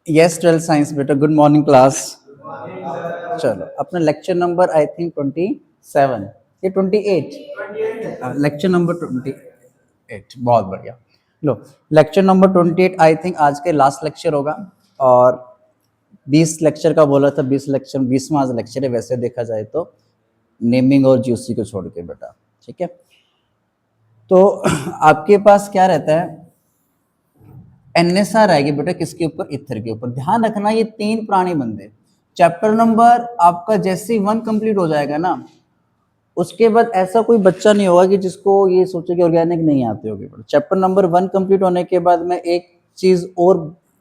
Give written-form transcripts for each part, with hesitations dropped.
Yes 12th science बेटा, good morning class. चलो अपना लेक्चर नंबर आई थिंक 27 ये 28, लेक्चर नंबर 28, बहुत बढ़िया। लो लेक्चर नंबर 28 आई थिंक आज के लास्ट लेक्चर होगा, और 20 लेक्चर का बोला था, 20 लेक्चर 20वां आज लेक्चर है वैसे देखा जाए तो, नेमिंग और जीओसी को छोड़ के बेटा, ठीक है। तो आपके पास क्या रहता है, एनएसआर आएगी बेटा किसके ऊपर, इथर के ऊपर। ध्यान रखना ये 3 प्राणी बंदे, चैप्टर नंबर आपका जैसे ही 1 कंप्लीट हो जाएगा ना, उसके बाद ऐसा कोई बच्चा नहीं होगा कि जिसको ये सोचे कि ऑर्गेनिक नहीं आते होगे। चैप्टर नंबर 1 कंप्लीट होने के बाद मैं एक चीज और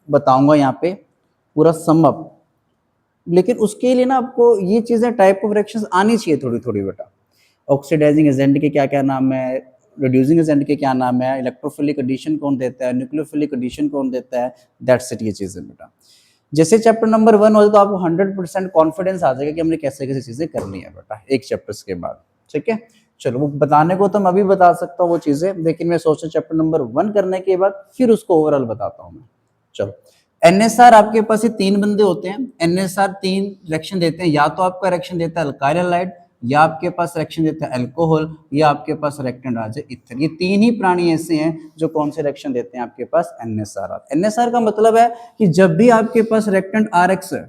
बताऊंगा यहाँ पे पूरा सम अप, लेकिन उसके लिए ना आपको ये चीजें टाइप ऑफ रिएक्शंस आनी चाहिए थोड़ी थोड़ी बेटा। ऑक्सीडाइजिंग एजेंट के क्या क्या नाम है, रिड्यूसिंग एजेंट के क्या नाम है, इलेक्ट्रोफिलिक एडिशन कौन देता है, न्यूक्लियोफिलिक एडिशन कौन देता है, दैट्स इट, ये चीजें बेटा। जैसे चैप्टर नंबर 1 हो जाए तो आपको 100% कॉन्फिडेंस आ जाएगा कि हमने कैसे कैसे चीजें करनी है बेटा एक चैप्टर्स के बाद, ठीक है। चलो वो बताने को तो मैं अभी बता सकता हूँ वो चीजें, लेकिन मैं सोच रहा हूँ चैप्टर नंबर 1 करने के बाद फिर उसको ओवरऑल बताता हूँ मैं। चलो एनएसआर आपके पास ये 3 बंदे होते हैं। एनएसआर 3 रिएक्शन देते हैं, या तो आपका रिएक्शन देता है अल्काइल हैलाइड, या आपके पास रिएक्शन देता है अल्कोहल, या आपके पास रिएक्टेंट आ जाए इथर। ये 3 ही प्राणी ऐसे हैं जो कौन से रिएक्शन देते हैं आपके पास, एनएसआर। एनएसआर का मतलब है कि जब भी आपके पास रिएक्टेंट आरएक्स है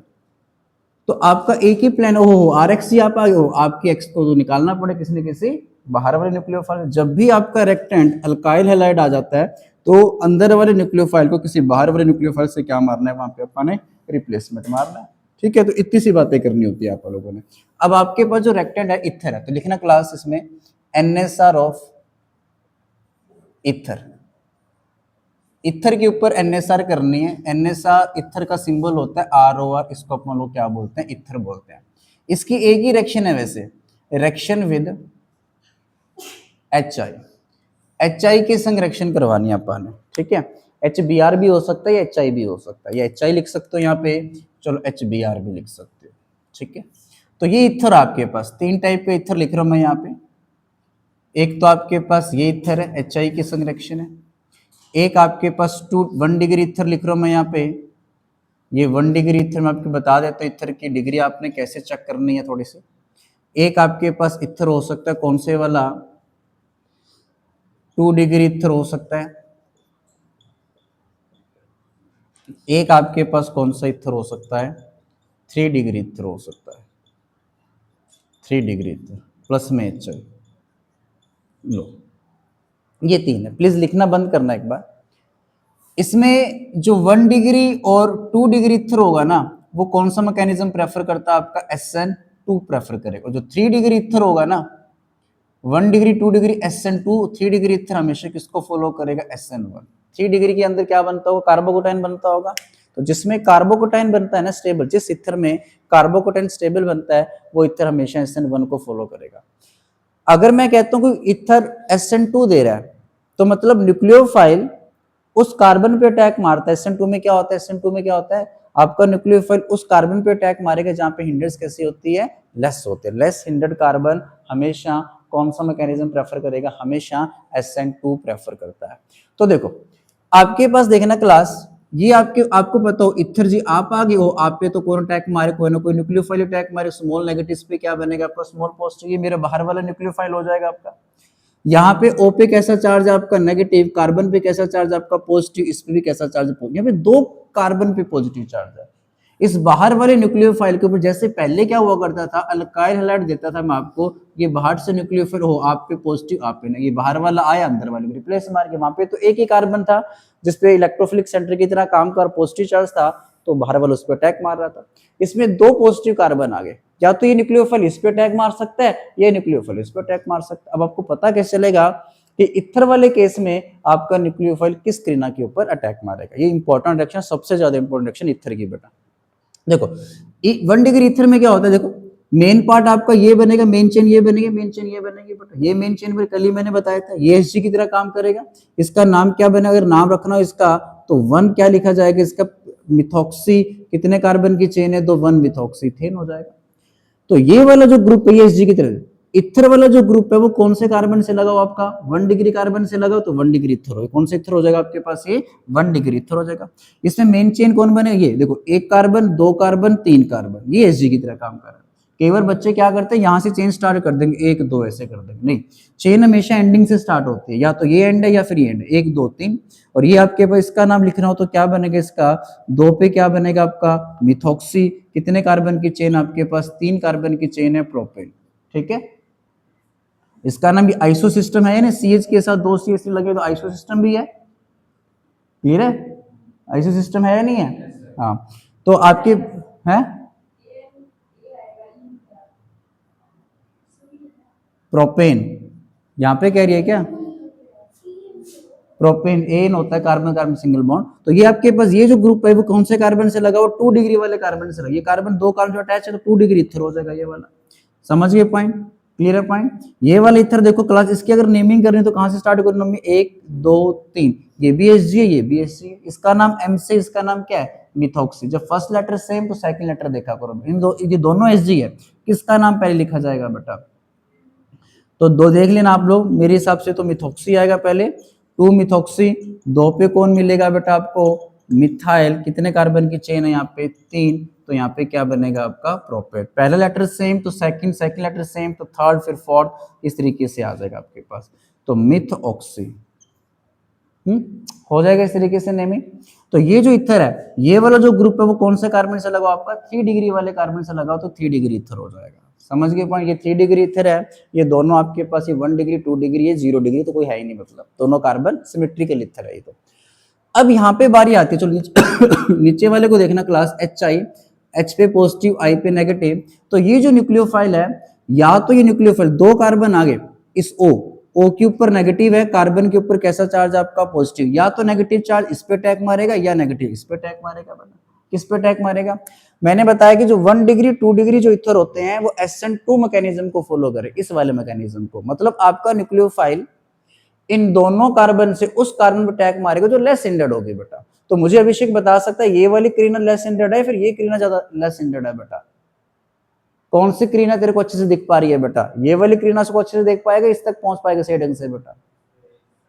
तो आपका एक ही प्लान हो, आरएक्स ही आप आगे हो, आपकी एक्स को तो निकालना पड़े किसी न किसी बाहर वाले न्यूक्लियोफाइल। जब भी आपका रिएक्टेंट अल्काइल हैलाइड आ जाता है तो अंदर वाले न्यूक्लियोफाइल को किसी बाहर वाले न्यूक्लियोफाइल से क्या मारना है, वहां पे अपन ने रिप्लेसमेंट मारना है, ठीक है। तो इतनी सी बातें करनी होती है आप लोगों ने। अब आपके पास जो रिएक्टेंट है इथर है, तो लिखना क्लास इसमें एनएसआर ऑफ इथर। इथर के ऊपर एनएसआर करनी है। एनएसआर इथर का सिंबल होता है आरओआर, इसको अपन लोग क्या बोलते हैं, इथर बोलते हैं। इसकी एक ही रिएक्शन है वैसे, reaction with H I. H I के संग रिएक्शन करवानी है अपन ने, ठीक है। एच बी आर भी हो सकता है या एच आई भी हो सकता है, या एच आई लिख सकते हो यहाँ पे, चलो एच बी आर भी लिख सकते हो, ठीक है। तो ये इथर आपके पास 3 टाइप के इथर लिख रहा हूं मैं यहाँ पे। एक तो आपके पास ये इथर है, एच आई के संग रिएक्शन है। एक आपके पास 1 डिग्री इथर लिख रहा हूं मैं यहाँ पे, ये 1 डिग्री इथर मैं आपको बता देता हूँ, इथर की डिग्री आपने कैसे चेक करनी है थोड़ी सी। एक आपके पास इथर हो सकता है कौन से वाला, 2 डिग्री इथर हो सकता है। एक आपके पास कौन सा इथर हो सकता है, 3 डिग्री इथर हो सकता है, 3 डिग्री इथर प्लस में एच आई। लो ये 3 है, प्लीज लिखना बंद करना एक बार। इसमें जो 1 डिग्री और 2 डिग्री इथर होगा ना, वो कौन सा मैकेनिज्म प्रेफर करता है, आपका SN2 प्रेफर करेगा। जो 3 डिग्री इथर होगा ना, 1 degree 2 degree SN2, 3 degree ether हमेशा किसको फॉलो करेगा, SN1। 3 डिग्री के अंदर क्या बनता होगा, कार्बोकेटाइन बनता होगा। तो जिसमें कार्बोकेटाइन बनता है ना स्टेबल, जिस इथर में कार्बोकेटाइन स्टेबल बनता है वो इथर हमेशा SN1 को फॉलो करेगा। अगर मैं कहता हूं कि इथर SN2 दे रहा है तो मतलब न्यूक्लियोफाइल उस कार्बन पे अटैक मारता है। SN2 में क्या होता है, SN2 में क्या होता है, आपका न्यूक्लियोफाइल उस कार्बन पे अटैक मारेगा जहां पे हिंडर्स कैसी होती है, लेस होते हैं। लेस हिंडर्ड कार्बन हमेशा कौन सा मैकेनिज्म प्रेफर करेगा, हमेशा SN2 प्रेफर करता है। तो देखो आपके पास देखना क्लास, ये आपको पता हो इथर जी आप आगे हो, आप पे तो कौन अटैक मारे, कोई ना कोई न्यूक्लियोफाइल अटैक मारे, स्मॉल नेगेटिव पे क्या बनेगा आपका, स्मॉल पॉजिटिव। ये मेरा बाहर वाला न्यूक्लियोफाइल हो जाएगा आपका। यहाँ पे O पे कैसा चार्ज है आपका, नेगेटिव। कार्बन पे कैसा चार्ज है आपका, पॉजिटिव। इस पे भी कैसा चार्ज है, यहाँ पे 2 कार्बन पे पॉजिटिव चार्ज है। इस बाहर वाले न्यूक्लियोफाइल के ऊपर जैसे पहले क्या हुआ करता था, अल्काइल हैलाइड देता था मैं आपको, ये बाहर से न्यूक्लियोफाइल हो, आप पे पॉजिटिव आप पे नहीं, ये बाहर वाला आया अंदर वाले को रिप्लेस मार के। वहां पे तो एक ही कार्बन था जिसपे इलेक्ट्रोफिलिक सेंटर की तरह काम कर पॉजिटिव चार्ज था, तो बाहर वाला उस पर अटैक मार रहा था। इसमें 2 पॉजिटिव कार्बन आ गए, या तो ये न्यूक्लियोफाइल इस पे अटैक मार सकता है, या न्यूक्लियोफाइल इस पे अटैक मार सकता है। अब आपको पता कैसे चलेगा कि इथर वाले केस में आपका न्यूक्लियोफाइल किस क्रिना के ऊपर अटैक मारेगा। ये इंपॉर्टेंट रिएक्शन, सबसे ज्यादा इंपॉर्टेंट रिएक्शन इथर की बेटा। देखो 1 डिग्री इथर में क्या होता है, देखो मेन पार्ट आपका ये बनेगा, मेन चेन ये बनेगी, मेन चेन ये बनेगी बेटा। ये मेन चेन पर कल ही मैंने बताया था, ये एसजी की तरह काम करेगा। इसका नाम क्या बनेगा, अगर नाम रखना हो इसका तो 1 क्या लिखा जाएगा, इसका मिथॉक्सी, कितने कार्बन की चेन है, तो 1 मिथॉक्सीथेन हो जाएगा। तो ये वाला जो ग्रुप है ये एसजी की तरह, इथर वाला जो ग्रुप है वो कौन से कार्बन से लगा हुआ आपका 1 डिग्री कार्बन से लगा, तो 1 डिग्री इथर हो, कौन से इथर हो जाएगा आपके पास, ये 1 डिग्री इथर हो जाएगा। इसमें मेन चेन कौन बने, ये देखो, एक कार्बन, दो कार्बन, तीन कार्बन, ये एसजी की तरह काम कर रहा है। कई बार बच्चे क्या करते हैं, यहां से चेन स्टार्ट कर देंगे, एक दो ऐसे कर देंगे, नहीं, चेन हमेशा एंडिंग से स्टार्ट होती है, या तो ये एंड है या फिर ये एंड है, एक दो तीन। और ये आपके पास इसका नाम लिखना हो तो क्या बनेगा, इसका दो पे क्या बनेगा आपका मिथॉक्सी। कितने कार्बन की चेन आपके पास, 3 कार्बन की चेन है प्रोपेन, ठीक है। इसका नाम भी आइसो सिस्टम है ना, CH के साथ 2 CH लगे तो आइसो सिस्टम भी है, क्लियर है, आइसो सिस्टम है या नहीं है। हाँ, तो आपके है प्रोपेन, यहाँ पे कह रही है क्या, प्रोपेन एन होता है कार्बन कार्बन सिंगल बॉन्ड। तो ये आपके पास ये जो ग्रुप है वो कौन से कार्बन से लगा, वो 2 डिग्री वाले कार्बन से लगा, ये कार्बन दो कार्बन अटैच है तो 2 डिग्री इथर हो जाएगा ये वाला, समझ गए पॉइंट, क्लियर है पॉइंट। ये वाला इथर देखो क्लास, इसकी अगर नेमिंग करनी है तो कहां से स्टार्ट करो, नंबर 1 2 3, ये भी एसजी है, ये भी एसजी है, इसका नाम एम से, इसका नाम क्या है मिथॉक्सी। जब फर्स्ट लेटर सेम तो सेकंड लेटर देखा करो, इन दो ये दोनों एसजी है, किसका नाम पहले लिखा जाएगा बेटा, तो दो देख लेना आप लोग, मेरे हिसाब से तो मिथॉक्सी आएगा पहले, 2 मिथॉक्सी, दो पे कौन मिलेगा बेटा आपको मिथाइल, कितने कार्बन की चेन है यहाँ पे 3, तो यहाँ पे क्या बनेगा आपका प्रोपेट, पहला लेटर सेम तो सेकंड, सेकंड लेटर सेम तो थर्ड, फिर फोर्थ, इस तरीके से आ जाएगा आपके पास, तो मिथ ऑक्सी हो जाएगा इस तरीके से नेमिंग। तो ये जो इथर है, ये वाला जो ग्रुप है वो कौन से कार्बन से लगा आपका 3 डिग्री वाले कार्बन से लगा, तो 3 डिग्री इथर हो जाएगा, समझ गए पॉइंट। ये 3 डिग्री इथर है, ये दोनों आपके पास, ये 1 डिग्री 2 डिग्री, ये 0 डिग्री, तो कोई है ही नहीं, मतलब दोनों कार्बन सिमेट्रिकल इथर है ये। तो अब यहाँ पे बारी आती है, चलो नीचे नीचे वाले को देखना क्लास, HI, H पे पॉजिटिव, I पे नेगेटिव। तो ये जो न्यूक्लियोफाइल है, या तो ये न्यूक्लियोफाइल दो कार्बन आगे, इस O के ऊपर नेगेटिव है, कार्बन के ऊपर कैसा चार्ज आपका पॉजिटिव, या तो नेगेटिव चार्ज इस पे अटैक मारेगा या नेगेटिव इस पे अटैक मारेगा, किस पे अटैक मारेगा। मैंने बताया कि जो 1 डिग्री 2 डिग्री जो इथर होते हैं वो SN2 मैकेनिज्म को फॉलो करे, इस वाले मैकेनिज्म को, मतलब आपका न्यूक्लियोफाइल इन दोनों कार्बन से उस कार्बन पर अटैक मारेगा जो लेस इंडेड होगी बेटा। तो मुझे अभिषेक बता सकता है ये वाली क्रीना लेस इंडेड है, फिर ये क्रीना ज्यादा लेस इंडेड है बेटा, कौन सी क्रीना तेरे को अच्छे से दिख पा रही है बेटा, ये वाली क्रीना को अच्छे से देख पाएगा, इस तक पहुंच पाएगा सही ढंग से बेटा,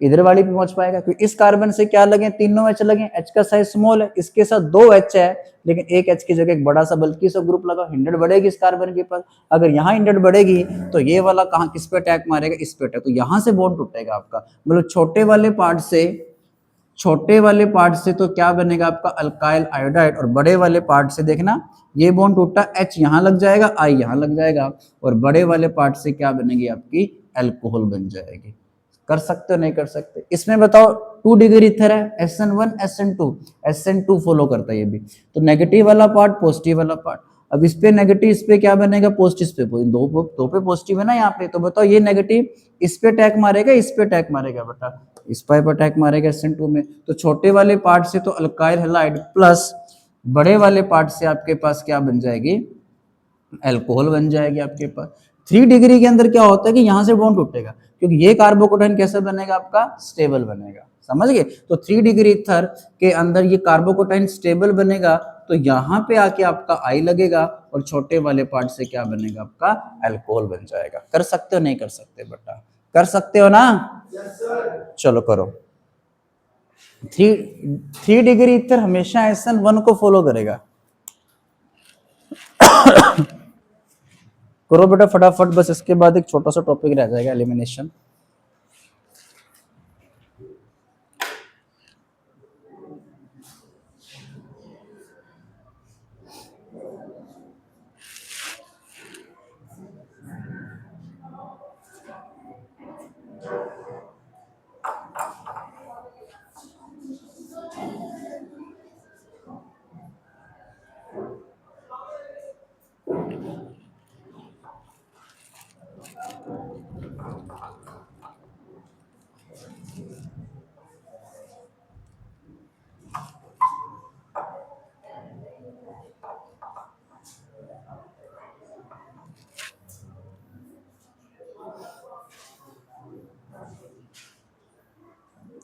इधर वाली पे पहुंच पाएगा, क्योंकि इस कार्बन से क्या लगे, तीनों H लगे, H का साइज स्मॉल है, इसके साथ 2 H है, लेकिन एक H की जगह एक बड़ा सा बल्कि सा ग्रुप लगा, हिंडेड बढ़ेगी इस कार्बन के पास। अगर यहाँ हिंडेड बढ़ेगी तो ये वाला कहाँ किस पे अटैक मारेगा, इस पे अटैक, तो यहाँ से बॉन्ड टूटेगा आपका, मतलब छोटे वाले पार्ट से तो क्या बनेगा आपका अल्काइल आयोडाइड, और बड़े वाले पार्ट से देखना ये बॉन्ड टूटा, H यहाँ लग जाएगा, I यहाँ लग जाएगा, और बड़े वाले पार्ट से क्या बनेगी आपकी अल्कोहल बन जाएगी। कर सकते हो नहीं कर सकते, इसमें बताओ 2 डिग्री इथर है, SN1 SN2 फॉलो करता है ये भी, तो नेगेटिव वाला पार्ट पॉजिटिव वाला पार्ट, अब इस पे नेगेटिव, इस पे क्या बनेगा पॉजिटिव, इस पे दो पे पॉजिटिव है ना यहाँ पे, तो बताओ ये नेगेटिव इस पे अटैक मारेगा, इस पे अटैक मारेगा बेटा, इस पर अटैक मारेगा SN2 में, तो छोटे वाले पार्ट से तो अल्काइल हैलाइड प्लस बड़े वाले पार्ट से आपके पास क्या बन जाएगी अल्कोहल बन जाएगी आपके पास। 3 डिग्री के अंदर क्या होता है कि यहाँ से बॉन्ड टूटेगा, क्योंकि ये कार्बोकोटाइन कैसे बनेगा आपका स्टेबल बनेगा, समझ गए। तो 3 डिग्री इथर के अंदर ये कार्बोकोटाइन स्टेबल बनेगा, तो यहाँ पे आके आपका I लगेगा, और छोटे वाले पार्ट से क्या बनेगा आपका अल्कोहल बन जाएगा। कर सकते हो नहीं कर सकते बेटा, कर सकते हो ना, चलो करो। 3 डिग्री इथर हमेशा SN1 को फॉलो करेगा। करो बेटा फटाफट, बस इसके बाद एक छोटा सा टॉपिक रह जाएगा एलिमिनेशन।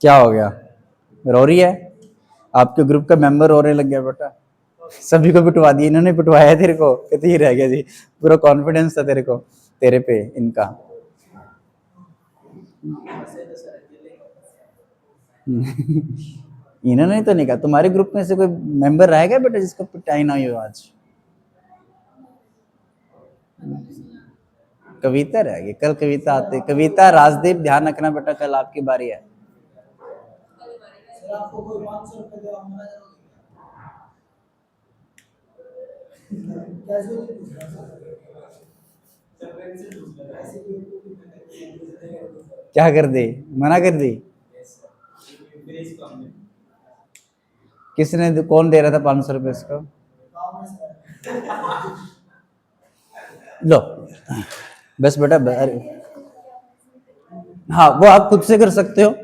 क्या हो गया, रो रही है, आपके ग्रुप का मेंबर रोने लग गया बेटा, सभी को पिटवा दिया इन्होंने, पिटवाया तेरे को, कहते ही रह गया जी, पूरा कॉन्फिडेंस था तेरे को, तेरे पे इनका। इन्होंने तो नहीं कहा। तुम्हारे ग्रुप में से कोई मेंबर रहेगा बेटा जिसको पिटाई ना हो आज? कविता रहेगी कल, कविता आते, कविता राजदीप ध्यान रखना बेटा, कल आपकी बारी है। क्या कर दी, मना कर दी? किसने, कौन दे रहा था 500 रुपये इसको? लो बस बेटा हाँ वो आप खुद से कर सकते हो।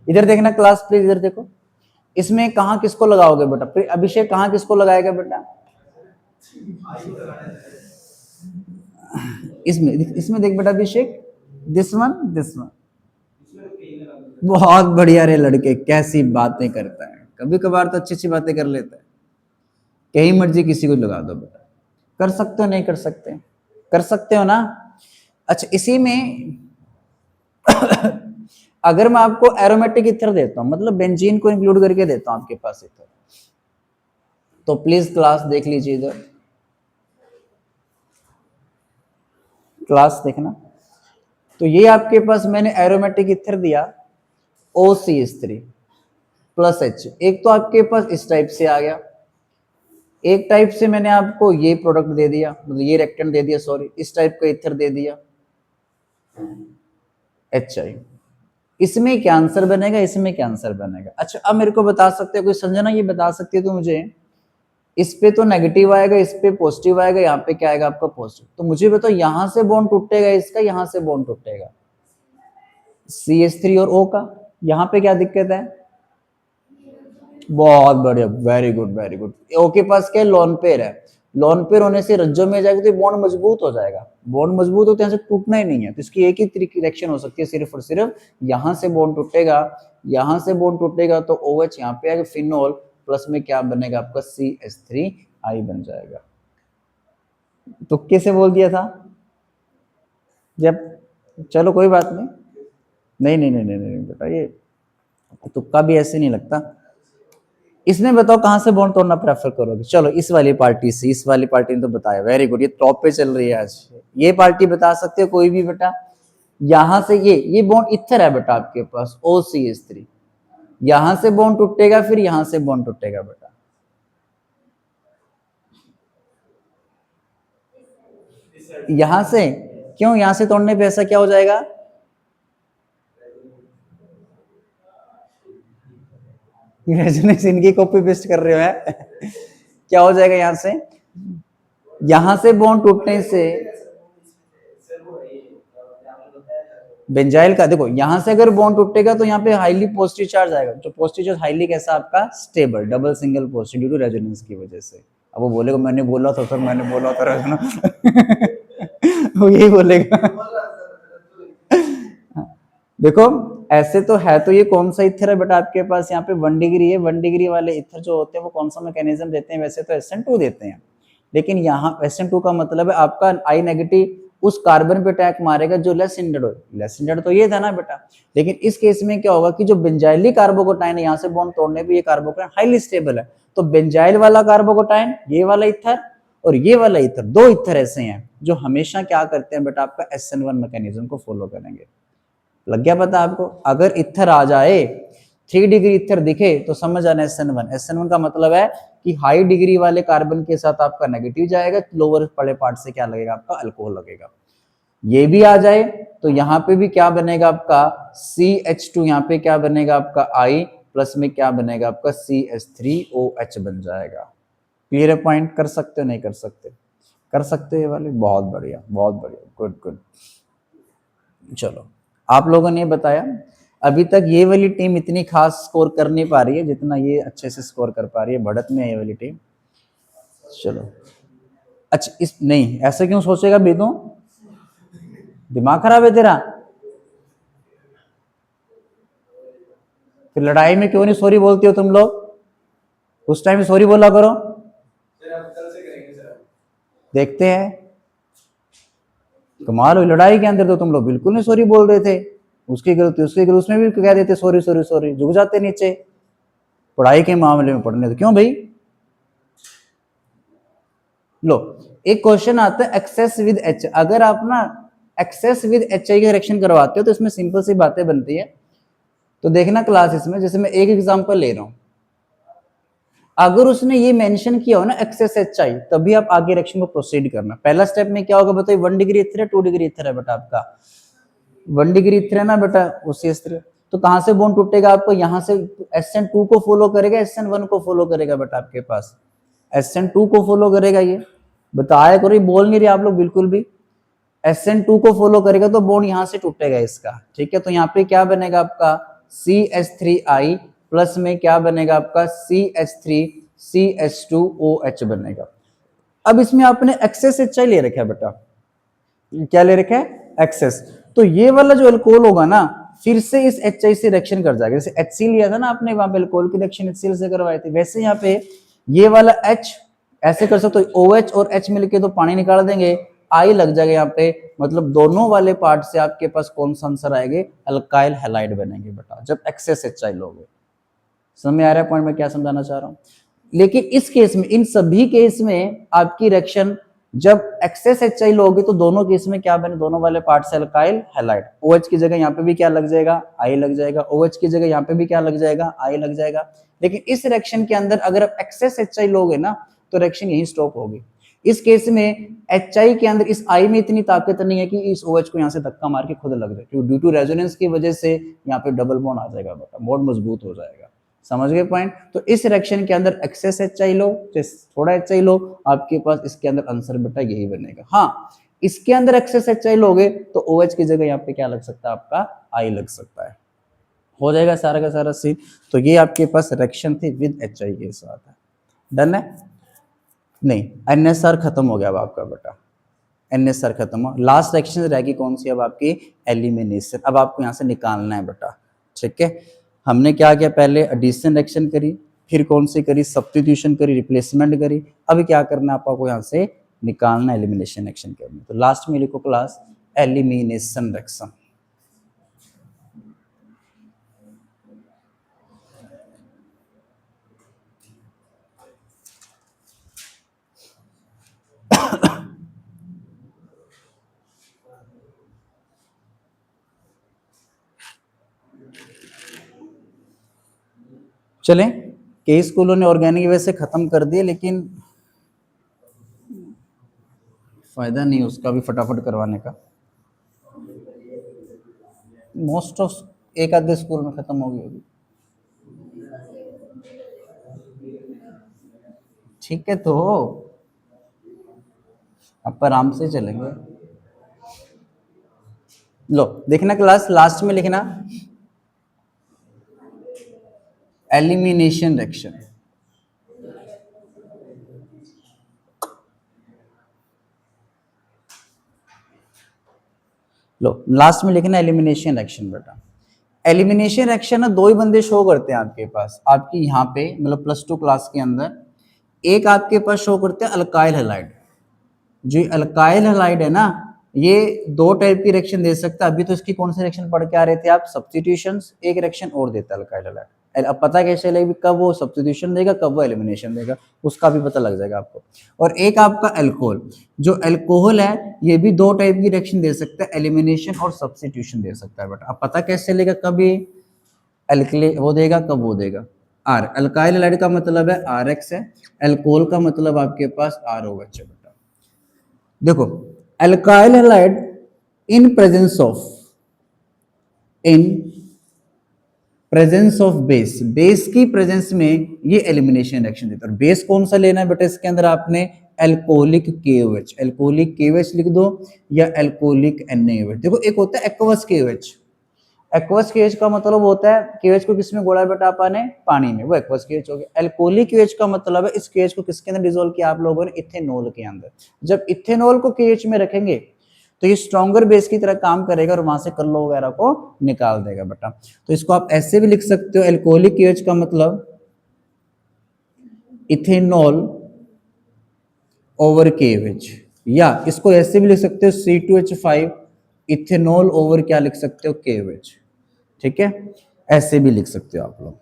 इधर देखना क्लास, प्लीज इधर देखो। इसमें कहाँ किसको लगाओगे बेटा? अभिषेक कहाँ किसको लगाएगा बेटा? इसमें इसमें देख बेटा अभिषेक, दिस वन दिस वन। बहुत बढ़िया रे लड़के, कैसी बातें करता है, कभी कभार तो अच्छी अच्छी बातें कर लेता है। कहीं मर्जी किसी को लगा दो बेटा। कर सकते हो नहीं कर सकते? कर सकते हो ना? अच्छा इसी में अगर मैं आपको एरोमेटिक इथर देता हूं, मतलब बेंजीन को इंक्लूड करके देता हूं आपके पास इथर, तो प्लीज क्लास देख लीजिए इधर, क्लास देखना। तो ये आपके पास मैंने एरोमेटिक इथर दिया OCH3 प्लस H। एक तो आपके पास इस टाइप से आ गया, एक टाइप से मैंने आपको ये प्रोडक्ट दे दिया, मतलब ये रिएक्टेंट दे दिया, सॉरी इस टाइप का इथर दे दिया HI। इसमें क्या आंसर बनेगा, इसमें क्या आंसर बनेगा? अच्छा अब मेरे को बता सकते हो कोई, संजना ये बता सकती है तो मुझे, इस पे तो नेगेटिव आएगा, इस पे पॉजिटिव आएगा, यहाँ पे क्या आएगा आपका पॉजिटिव। तो मुझे बताओ यहां से बॉन्ड टूटेगा इसका, यहां से बॉन्ड टूटेगा CH3 और O का, यहाँ पे क्या दिक्कत है? बहुत बढ़िया, very good very good. O के पास क्या लोन पेयर है, लोन पेयर होने से रज्जो में जाएगा तो बॉन्ड मजबूत हो जाएगा। बॉन्ड मजबूत होते हैं से टूटना ही नहीं है, तो इसकी एक ही रिएक्शन हो सकती है सिर्फ और सिर्फ, यहां से बॉन्ड टूटेगा, यहां से बॉन्ड टूटेगा तो OH यहाँ पे आएगा, फिनोल प्लस में क्या बनेगा आपका CH3I बन जाएगा। तुक्के से बोल दिया था जब, चलो कोई बात नहीं, नहीं नहीं नहीं नहीं, नहीं बेटा ये तुक्का भी ऐसे नहीं लगता। इसमें बताओ कहां से बॉन्ड तोड़ना प्रेफर करोगे? चलो इस वाली पार्टी से, इस वाली पार्टी ने तो बताया, वेरी गुड, ये टॉप पे चल रही है आज। ये पार्टी बता सकते हो कोई भी बेटा? यहां से ये बॉन्ड इथर है बेटा आपके पास OCH3, यहां से बॉन्ड टूटेगा, फिर यहां से बॉन्ड टूटेगा बेटा, यहां से। क्यों यहां से तोड़ने पे ऐसा क्या हो जाएगा? रेजोनेंस इनकी कॉपी पेस्ट कर रहे हो है क्या हो जाएगा यहां से बॉन्ड टूटने से, बेंजाइल का देखो, यहां से अगर बॉन्ड टूटेगा तो यहाँ पे हाईली पॉजिटिव चार्ज आएगा, जो पॉजिटिव चार्ज हाईली कैसा आपका stable, double single positive due to resonance की वजह से। अब वो बोलेगा मैंने बोला था सर, मैंने बोला था वो यही बोलेगा देखो ऐसे तो है, तो ये कौन सा इथर है बेटा आपके पास? यहाँ पे 1 डिग्री है, 1 डिग्री वाले इथर जो होते हैं वो कौन सा मैकेनिज्म देते हैं? वैसे तो SN2 देते हैं, लेकिन यहाँ SN2 का मतलब है आपका I नेगेटिव उस कार्बन पे अटैक मारेगा जो लेस हिंडेड हो। लेस हिंडेड तो ये था ना बेटा, लेकिन इस केस में क्या होगा कि जो बेंजाइली कार्बोकेटाइन है, यहाँ से बॉन्ड तोड़ने पे ये कार्बोकेटाइन हाईली स्टेबल है, तो बेंजाइल वाला कार्बोकेटाइन, ये वाला इथर और ये वाला इथर, दो इथर ऐसे हैं जो हमेशा क्या करते हैं बेटा आपका SN1 मैकेनिज्म को फॉलो करेंगे। लग गया पता आपको? अगर इथर आ जाए 3 डिग्री इथर दिखे तो समझ आना SN1। SN1 का मतलब है कि हाई डिग्री वाले कार्बन के साथ आपका नेगेटिव जाएगा, लोअर वाले पार्ट से क्या लगेगा आपका? अल्कोहल लगेगा। ये भी आ जाए तो यहाँ पे भी क्या बनेगा आपका? CH2, यहाँ पे क्या बनेगा आपका? I प्लस में क्या बनेगा आपका? CH3OH बन जाएगा। क्लियर है पॉइंट? कर सकते हो नहीं कर सकते? कर सकते हो ये वाले, बहुत बढ़िया बहुत बढ़िया, गुड गुड। चलो आप लोगों ने बताया, अभी तक ये वाली टीम इतनी खास स्कोर कर नहीं पा रही है जितना ये अच्छे से स्कोर कर पा रही है, बढ़त में है ये वाली टीम। चलो अच्छा, इस नहीं ऐसे क्यों सोचेगा बेदो, दिमाग खराब है तेरा? फिर लड़ाई में क्यों नहीं सॉरी बोलती हो तुम लोग? उस टाइम सॉरी बोला करो। देखते हैं कमाल हुई, लड़ाई के अंदर तो तुम लोग बिल्कुल नहीं सॉरी बोल रहे थे, उसकी गलती उसकी गलती, उसमें भी कह देते सॉरी सॉरी सॉरी, झुक जाते नीचे। पढ़ाई के मामले में पढ़ने तो क्यों भाई। लो, एक क्वेश्चन आता है एक्सेस विद एच, अगर आप ना एक्सेस विद एच आई की करेक्शन करवाते हो तो इसमें सिंपल सी बातें बनती है। तो देखना क्लास इसमें, जैसे मैं एक एग्जांपल ले रहा हूं, अगर उसने ये मेंशन किया हो ना एक्सेस एच आई, तभी आप आगे रिएक्शन को प्रोसीड करना। पहला स्टेप में क्या होगा बताइए, 1 डिग्री इथर है, 2 डिग्री इथर है बेटा, आपका 1 डिग्री इथर है ना बेटा, उसी तरह। तो कहां से बॉन्ड टूटेगा आपको, यहां से SN2 को फॉलो करेगा, SN1 को फॉलो करेगा बेटा, आपके पास SN2 को फॉलो करेगा। ये बताया करो, ये बोल नहीं रहे आप लोग बिल्कुल भी। SN2 को फॉलो करेगा तो बॉन्ड यहां से टूटेगा इसका, ठीक है। तो यहाँ पे क्या बनेगा आपका CH3I प्लस में क्या बनेगा आपका CH3CH2OH बनेगा। अब इसमें आपने एक्सेस HI ले रखा है बेटा, क्या ले रखा है एक्सेस, तो ये वाला जो अल्कोहल होगा ना फिर से इस HI से रिएक्शन कर जाएगा। जैसे HC लिया था ना आपने, वहां पे अल्कोहल की रिएक्शन HCl से करवाई थी, वैसे यहाँ पे ये वाला H ऐसे कर सकते हो, OH और H मिलके तो पानी निकाल देंगे, I लग जाएगा यहाँ पे, मतलब दोनों वाले पार्ट से आपके पास कौन सा आंसर आएंगे, अल्काइल हैलाइड बनेंगे बेटा, जब एक्सेस HI लोगे। समझ में आ रहा है पॉइंट मैं क्या समझाना चाह रहा हूँ। लेकिन इस केस में, इन सभी केस में आपकी रिएक्शन जब एक्सेस HI लोगे तो दोनों केस में क्या बने, दोनों वाले पार्ट से अल्काइल हैलाइड। OH की जगह यहाँ पे भी क्या लग जाएगा, I लग जाएगा, OH की जगह यहाँ पे भी क्या लग जाएगा, I लग जाएगा। लेकिन इस रिएक्शन के अंदर अगर आप एक्सेस HI लोगे ना तो रिएक्शन यही स्टॉप होगी। इस केस में HI के अंदर इस I में इतनी ताकत नहीं है कि इस OH को यहाँ से धक्का मार के खुद लग जाए, ड्यू टू रेजोनेंस की वजह से यहाँ पे डबल बॉन्ड आ जाएगा बेटा, बॉन्ड मजबूत हो जाएगा। समझ गए पॉइंट। तो इस रिएक्शन के अंदर एक्सेस HI लो, थोड़ा HI लो, आपके पास इसके अंदर आंसर बेटा यही बनेगा। हाँ, इसके अंदर एक्सेस HI लोगे तो OH की जगह यहाँ पे क्या लग सकता है, आपका I लग सकता है। हो जाएगा सारा का सारा सीन। तो ये आपके पास रिएक्शन थी विद HI के साथ, डन है। नहीं, NSR खत्म हो गया अब आपका बेटा, NSR खत्म हो, लास्ट रिएक्शन रहेगी कौन सी अब आपकी, एलिमिनेशन। अब आपको यहाँ से निकालना है बेटा, ठीक है। हमने क्या किया, पहले एडिशन रिएक्शन करी, फिर कौन सी करी, सब्स्टिट्यूशन करी, रिप्लेसमेंट करी। अब क्या करना है आपको, यहाँ से निकालना, एलिमिनेशन रिएक्शन करनी। तो लास्ट में लिखो क्लास एलिमिनेशन रिएक्शन। चलें, कई स्कूलों ने ऑर्गेनिक वैसे खत्म कर दिए, लेकिन फायदा नहीं उसका भी फटाफट करवाने का। मोस्ट ऑफ एक आधे स्कूल में खत्म हो गई होगी, ठीक है। तो आप आराम से चलेंगे। लो देखना क्लास, लास्ट में लिखना एलिमिनेशन रिएक्शन। लो लास्ट में लिखना एलिमिनेशन रिएक्शन बेटा। एलिमिनेशन रिएक्शन ना दो ही बंदे शो करते हैं आपके पास, आपकी यहाँ पे मतलब +2 क्लास के अंदर। एक आपके पास शो करते हैं अल्काइल हैलाइड, जो अल्काइल हैलाइड है ना, ये दो टाइप की रिएक्शन दे सकता है। अभी तो इसकी कौन सी रिएक्शन पढ़ के आ रहे थे आप, सब्स्टिट्यूशंस। एक रिएक्शन और देता है अल्काइल हैलाइड, अब पता कैसे लगेगा कब वो सब्स्टिट्यूशन देगा कब वो एलिमिनेशन देगा, उसका भी पता लग जाएगा आपको। और एक आपका अल्कोहल, जो अल्कोहल है ये भी दो टाइप की रिएक्शन दे सकता है, एलिमिनेशन और सब्स्टिट्यूशन दे सकता है। बट अब पता कैसे चलेगा कब ये अल्कली वो देगा कब वो देगा। आर अल्काइल हैलाइड का मतलब है RX है, अल्कोहल का मतलब आपके पास ROH है बेटा। देखो alkyl halide in presence of, in presence of base, base की प्रेजेंस में ये एलिमिनेशन रिएक्शन देता है। बेस कौन सा लेना है बेटा, इसके अंदर आपने एल्कोहलिक KOH, एल्कोहलिक KOH लिख दो या एल्कोहलिक NaOH। देखो एक होता है एक्वस KOH, एक्वस KOH का मतलब होता है KOH को किसमें घोड़ा बेटा आपने, पानी में, वो एक्वस KOH हो गया। एल्कोहलिक KOH का मतलब है इस KOH को किसके अंदर डिसोल्व किया आप लोगों ने, इथेनॉल के अंदर। जब इथेनॉल को KOH में रखेंगे तो ये स्ट्रॉन्गर बेस की तरह काम करेगा और वहां से कल्लो वगैरह को निकाल देगा बेटा। तो इसको आप ऐसे भी लिख सकते हो, एल्कोहलिक KOH का मतलब इथेनॉल ओवर KOH, या इसको ऐसे भी लिख सकते हो C2H5 इथेनॉल ओवर क्या लिख सकते हो KOH, ठीक है, ऐसे भी लिख सकते हो आप लोग।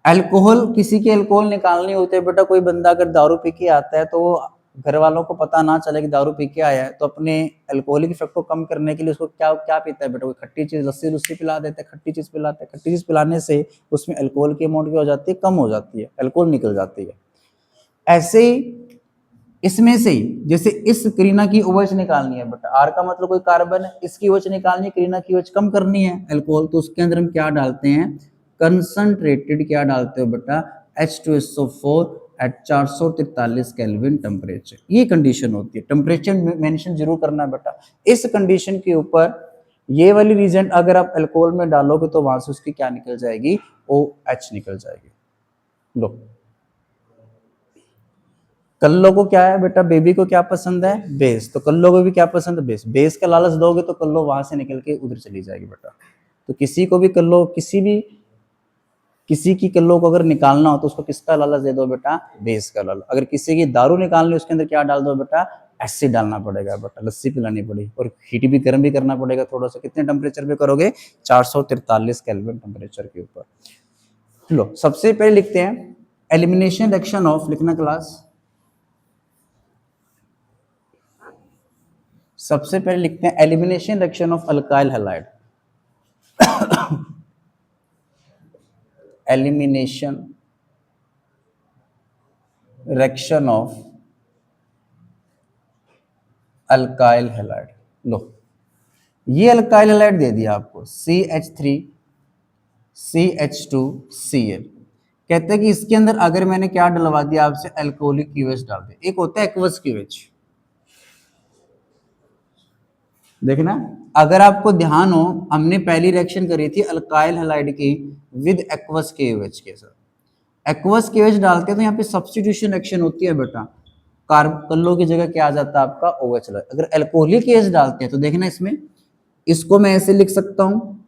अल्कोहल, किसी की अल्कोहल निकालनी होती है बेटा, कोई बंदा अगर दारू पी के आता है तो घर वालों को पता ना चले कि दारू पी के आया है, तो अपने अल्कोहलिक इफेक्ट को कम करने के लिए उसको क्या क्या पीता है बेटा, कोई खट्टी चीज, लस्सी लुस्सी पिला देते हैं, खट्टी चीज पिलाते हैं, खट्टी चीज पिलाने से उसमें अल्कोहल की अमाउंट क्या हो जाती है, कम हो जाती है, अल्कोहल निकल जाती है। ऐसे ही इसमें से ही जैसे इस क्रीना की OH निकालनी है बेटा, आर का मतलब कोई कार्बन है, इसकी OH निकालनी है, क्रीना की OH कम करनी है अल्कोहल, तो उसके अंदर हम क्या डालते हैं, कंसंट्रेटेड क्या डालते हो बेटा, H2SO4 एट 443 केल्विन टेम्परेचर। ये कंडीशन होती है, टेम्परेचर मेंशन जरूर करना है बेटा। इस कंडीशन के ऊपर ये वाली रीजेंट अगर आप अल्कोहल में डालोगे तो वहां से उसकी क्या निकल जाएगी, OH निकल जाएगी। लो, कल्लो को क्या है बेटा, बेबी को क्या पसंद है, बेस, तो कल्लो को भी क्या पसंद है, बेस। बेस का लालच दोगे तो कल्लो वहां से निकल के उधर चली जाएगी बेटा। तो किसी को भी कल्लो, किसी की कल्लो को अगर निकालना हो तो उसको किसका लालच दे दो बेटा, बेस का लालच। अगर किसी की दारू निकालनी, उसके अंदर क्या डाल दो बेटा, एसिड डालना पड़ेगा बेटा, लस्सी पिलानी पड़ेगी, और हीट भी गर्म भी करना पड़ेगा थोड़ा सा। कितने टेम्परेचर पे करोगे, 443 केल्विन टेम्परेचर के ऊपर। लो, सबसे पहले लिखते हैं एलिमिनेशन रिएक्शन ऑफ, लिखना क्लास, सबसे पहले लिखते हैं elimination reaction of alkyl halide. Elimination reaction of alkyl halide. लो, ये अल्काइल हैलाइड दे दिया आपको, CH3 CH2Cl। कहते हैं कि इसके अंदर अगर मैंने क्या डलवा दिया आपसे, अल्कोहलिक QH डाल दिया। एक होता है एक्वस QH, देखना, अगर आपको ध्यान हो, हमने पहली रिएक्शन करी थी अल्काइल हैलाइड की विद एक्वस KOH के साथ। एक्वस KOH डालते हैं तो यहाँ पे सब्स्टिट्यूशन रिएक्शन होती है बेटा, कल्लो की जगह क्या आ जाता है आपका OH। अगर अल्कोहलिक KOH डालते हैं तो देखना, इसमें इसको मैं ऐसे लिख सकता हूँ,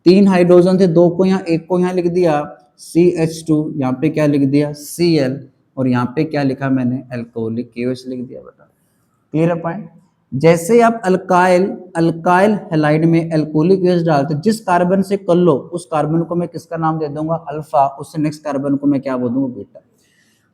3 हाइड्रोजन थे, 2 को यहाँ, 1 को यहाँ लिख दिया CH2, यहाँ पे क्या लिख दिया Cl, और यहाँ पे क्या लिखा मैंने, अल्कोहलिक KOH लिख दिया बेटा। क्लियर है पॉइंट। जैसे आप अल्काइल हैलाइड में अल्कोहलिक गैस डालते, जिस कार्बन से कर लो उस कार्बन को मैं किसका नाम दे दूंगा, अल्फा, उससे नेक्स्ट कार्बन को मैं क्या बोल दूंगा, बीटा।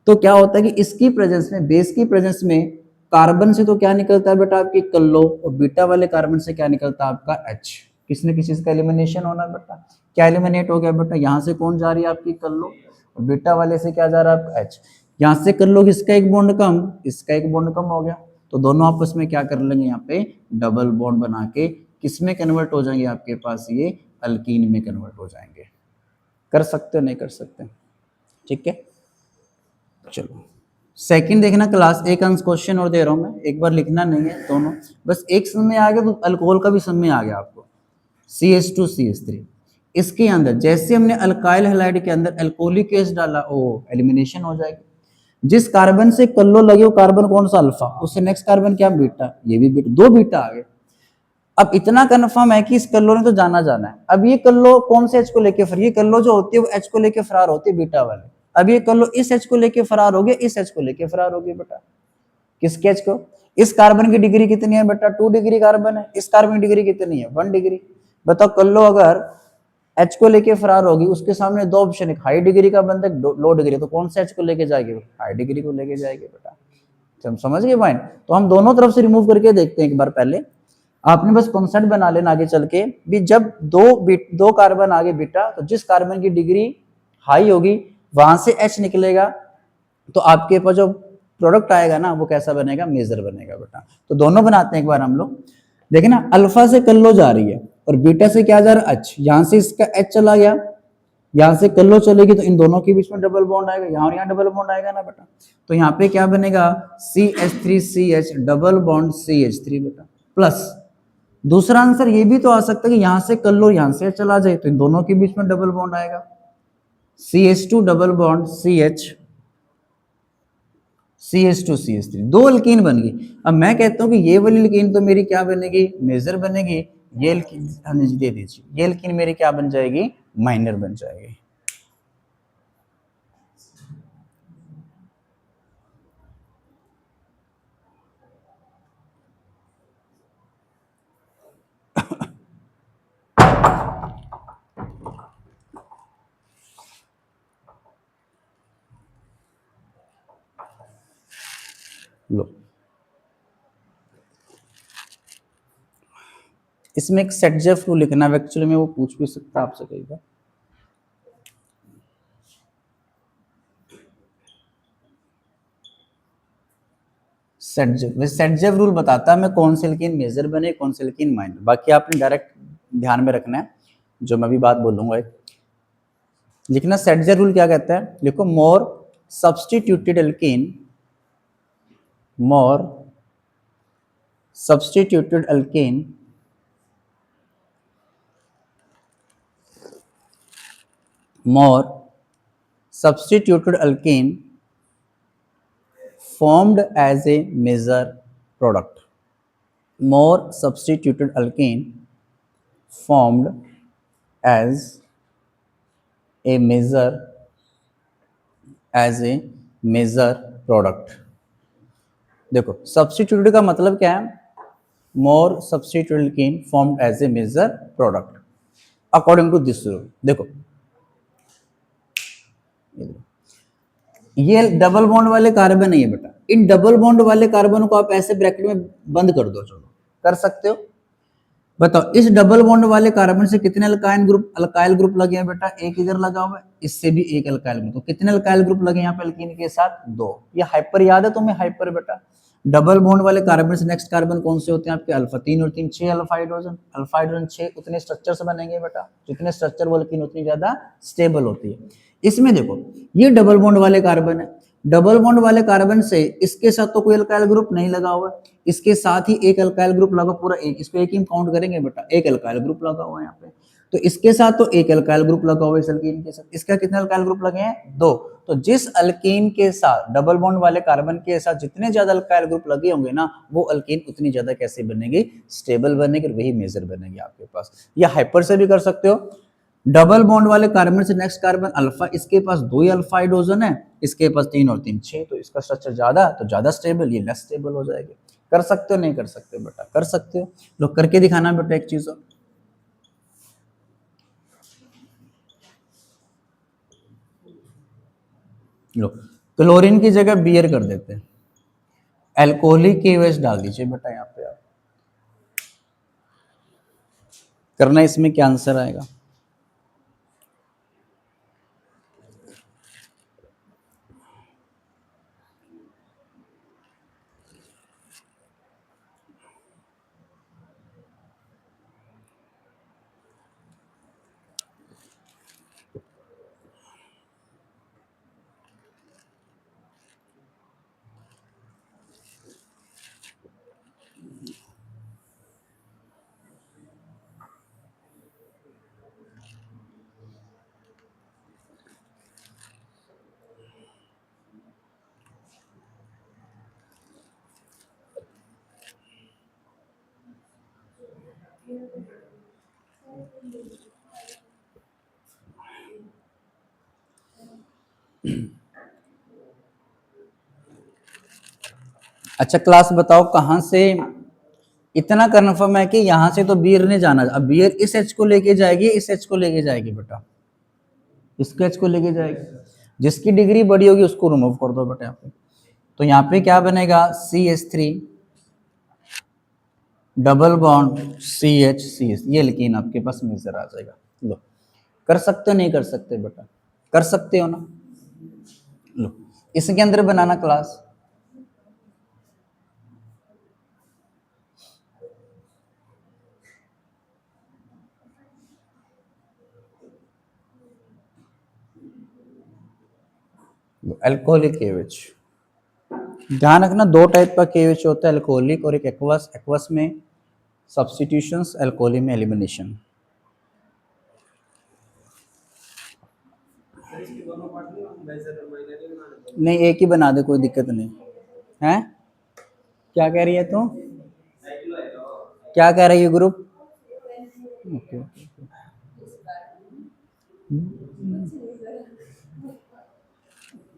तो क्या होता है कि इसकी प्रेजेंस में, बेस की प्रेजेंस में, कार्बन से तो क्या निकलता है बेटा आपकी कल्लो, और बीटा वाले कार्बन से क्या निकलता है आपका H। किसी न किसी का एलिमिनेशन होना बेटा, क्या एलिमिनेट हो गया बेटा, यहाँ से कौन जा रही है आपकी कल्लो, और बीटा वाले से क्या जा रहा है आपका H। यहाँ से कल्लो किसका एक बॉन्ड कम, इसका एक बॉन्ड कम हो गया, तो दोनों आपस में क्या कर लेंगे, यहाँ पे डबल बॉन्ड बना के किस में कन्वर्ट हो जाएंगे आपके पास, ये अल्कीन में कन्वर्ट हो जाएंगे। कर सकते हो, नहीं कर सकते, ठीक है। चलो सेकंड देखना क्लास, एक अंश क्वेश्चन और दे रहा हूं मैं, एक बार लिखना नहीं है दोनों, बस एक समझ में आ गया तो अल्कोहल का भी समझ में आ गया आपको। CH2 CH3, इसके अंदर जैसे हमने अल्काइल हैलाइड के अंदर अल्कोहलिक एसिड डाला, ओ एलिमिनेशन हो जाएगी। जिस कार्बन से कल्लो लगे वो कार्बन कौन सा, अल्फा, उससे नेक्स्ट कार्बन क्या, बीटा, ये भी बीटा, 2 बीटा आ गए। अब इतना कन्फर्म है कि इस कल्लो ने तो जाना जाना है। अब ये कल्लो कौन से H को लेके फरार, ये कल्लो जो होती है वो H को लेके फरार होती है, बीटा वाले। अब ये कल्लो इस H को लेके फरार हो गया, इस H को लेके फरार हो गया बेटा। किसके H को, इस कार्बन की डिग्री कितनी है बेटा, 2 डिग्री कार्बन है, इस कार्बन की डिग्री कितनी है, 1 डिग्री। बताओ कल्लो अगर H को लेके फरार होगी, उसके सामने 2 ऑप्शन है, हाई डिग्री का बंदा, लो डिग्री, तो कौन से H को लेके जाएगी, हाई डिग्री को लेके जाएगी बेटा। हम समझ गए पॉइंट। तो हम दोनों तरफ से रिमूव करके देखते हैं एक बार, पहले आपने बस कॉन्सेप्ट बना लेना आगे चल के भी, जब दो कार्बन आगे बीटा, तो जिस कार्बन की डिग्री हाई होगी वहां से H निकलेगा, तो आपके पास जो प्रोडक्ट आएगा ना वो कैसा बनेगा, मेजर बनेगा बेटा। तो दोनों बनाते हैं एक बार हम लोग, देखिए ना, अल्फा से कल्लो जा रही है और बीटा से क्या जा रहा है, H, यहां से इसका H चला गया, यहां से कल्लो चलेगी तो इन दोनों के बीच में डबल बॉन्ड आएगा, यहाँ और यहाँ डबल बॉन्ड आएगा ना बेटा। तो यहाँ पे क्या बनेगा, CH3CH डबल बॉन्ड CH3 बेटा, प्लस दूसरा आंसर ये भी तो आ सकता है कि यहां से कल्लो यहां से चला जाए तो इन दोनों के बीच में डबल बॉन्ड आएगा, CH2 double bond CH2 CH3, 2 alkyne बन गई। अब मैं कहता हूं कि ये वाली अल्कीन तो मेरी क्या बनेगी, मेजर बनेगी, ये अल्कीन दे दीजिए, ये अल्कीन मेरी क्या बन जाएगी, माइनर बन जाएगी। इसमें एक सेट जेफ रूल लिखना है, एक्चुअली में वो पूछ भी सकता है आपसे कई बार। सेट जेफ रूल बताता है मैं कौन से एल्कीन मेजर बने, कौन से एल्कीन माइनर, बाकी आपने डायरेक्ट ध्यान में रखना है जो मैं भी बात बोलूंगा। लिखना सेट जेफ रूल क्या कहता है, लिखो more substituted alkene, more substituted alkane more substituted alkane formed as a major product, more substituted alkane formed as a major as a major product। देखो सब्सटीट्यूटेड का मतलब क्या है, more substituted alkane formed as a major product according to this rule. देखो ये double bond वाले carbon नहीं है बेटा, इन डबल बॉन्ड वाले कार्बन को आप ऐसे ब्रैकेट में बंद कर दो, चलो कर सकते हो। बताओ इस डबल बॉन्ड वाले कार्बन से कितने अल्काइल ग्रुप लगे हैं बेटा, एक इधर लगा हुआ है, इससे भी एक अल्काइल ग्रुप, तो कितने अल्काइल ग्रुप लगे यहाँ पे अल्कीन के साथ, दो। ये हाइपर याद है तुम्हें, हाइपर बेटा। डबल बॉन्ड वाले कार्बन से नेक्स्ट कार्बन कौन से होते हैं आपके, अल्फा, 3 और 3 6 अल्फा हाइड्रोजन, अल्फा हाइड्रोजन 6, उतने स्ट्रक्चर से बनेंगे बेटा, जितने स्ट्रक्चर वो अल्कीन उतनी ज्यादा स्टेबल होती है। इसमें देखो ये डबल बॉन्ड वाले कार्बन है, डबल बॉन्ड वाले कार्बन से इसके साथ तो कोई अल्काइल ग्रुप नहीं लगा हुआ है, इसके साथ ही एक अल्काइल ग्रुप लगा, पूरा एक, इसको एक ही काउंट करेंगे बेटा, एक अल्काइल ग्रुप लगा हुआ है यहाँ पे, तो इसके साथ तो एक अल्काइल ग्रुप लगा हुआ है इस अल्कीन के साथ, इसका कितने अल्काइल ग्रुप लगे हैं, दो। तो जिस अल्कीन के साथ डबल बॉन्ड वाले कार्बन के साथ जितने ज्यादा अल्काइल ग्रुप लगे होंगे ना, वो अल्कीन उतनी ज्यादा कैसे बनेगी, स्टेबल बनेगी, वही मेजर बनेगी आपके पास। या हाइपर से भी कर सकते हो, डबल बॉन्ड वाले कार्बन से नेक्स्ट कार्बन अल्फा, इसके पास दो ही अल्फा हाइड्रोजन है, इसके पास 3 और 3 6, तो इसका स्ट्रक्चर ज्यादा, तो ज्यादा स्टेबल, ये लेस स्टेबल हो जाएगी। कर सकते हो नहीं कर सकते बेटा, कर सकते हो, लो करके दिखाना बेटा एक चीज और। लो क्लोरीन की जगह बियर कर देते हैं, एल्कोहलिक KOH डाल दीजिए बेटा यहाँ पे आप, करना इसमें क्या आंसर आएगा। अच्छा क्लास बताओ कहां से, इतना कन्फर्म है कि यहां से तो बियर ने जाना, अब बियर इस H को लेके जाएगी, इस H को लेके जाएगी बेटा, इसके H को लेके जाएगी, जिसकी डिग्री बड़ी होगी उसको रिमूव कर दो बेटा यहाँ पे। तो यहाँ पे क्या बनेगा, CH3 डबल बॉन्ड CH, ये लेकिन आपके पास मेजर आ जाएगा। लो कर सकते हो नहीं कर सकते बेटा, कर सकते हो ना, लो इसके अंदर बनाना क्लास। अल्कोहलिक KOH, ध्यान रखना दो टाइप का KOH होता है, अल्कोहलिक और एक एक्वस, एक्वस में सब्स्टिट्यूशंस, अल्कोहलिक में एलिमिनेशन। नहीं एक ही बना दे, कोई दिक्कत नहीं है। क्या कह रही है तू, क्या कह रही है ग्रुप, ओके